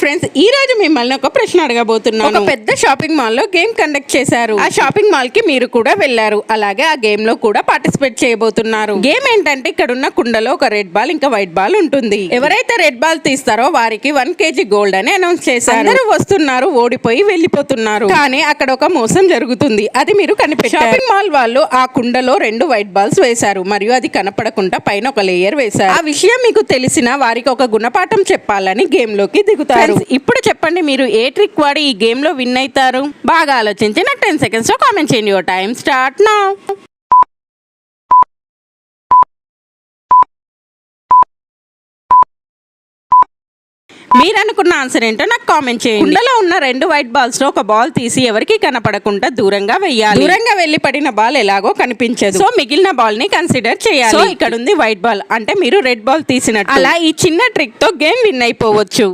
Friends, ఈ రోజు మిమ్మల్ని ఒక ప్రశ్న అడగబోతున్నాను. ఒక పెద్ద షాపింగ్ మాల్ లో గేమ్ కండక్ట్ చేశారు. ఆ షాపింగ్ మాల్ కి మీరు కూడా వెళ్లారు. అలాగే ఆ గేమ్ లో కూడా పార్టిసిపేట్ చేయబోతున్నారు. గేమ్ ఏంటంటే ఇక్కడ ఉన్న కుండలో ఒక రెడ్ బాల్ ఇంకా వైట్ బాల్ ఉంటుంది. ఎవరైతే రెడ్ బాల్ తీస్తారో వారికి 1 kg గోల్డ్ అని అనౌన్స్ చేశారు. అందరూ వస్తున్నారు, ఓడిపోయి వెళ్ళిపోతున్నారు. కానీ అక్కడ ఒక మోసం జరుగుతుంది. అది మీరు కనిపెట్టారు. షాపింగ్ మాల్ వాళ్ళు ఆ కుండలో 2 వైట్ బాల్స్ వేశారు మరియు అది కనపడకుండా పైన ఒక లేయర్ వేశారు. ఆ విషయం మీకు తెలిసిన వారికి ఒక గుణపాఠం చెప్పాలని గేమ్ లోకి దిగుతారు. ఇప్పుడు చెప్పండి, మీరు ఏ ట్రిక్ వాడి ఈ గేమ్ లో విన్ అవుతారు? బాగా ఆలోచించి నాకు 10 seconds లో కామెంట్ చేయండి. Your time start now. మీరు అనుకున్న ఆన్సర్ ఏంటో నాకు కామెంట్ చేయండి. కుండలో ఉన్న 2 వైట్ బాల్స్ లో ఒక బాల్ తీసి ఎవరికి కనపడకుండా దూరంగా వెయ్యాలి. దూరంగా వెళ్లి పడిన బాల్ ఎలాగో కనిపించదు. సో మిగిలిన బాల్ ని కన్సిడర్ చేయాలి. సో ఇక్కడ ఉంది వైట్ బాల్, అంటే మీరు రెడ్ బాల్ తీసినట్టు. అలా ఈ చిన్న ట్రిక్ తో గేమ్ విన్ అయిపోవచ్చు.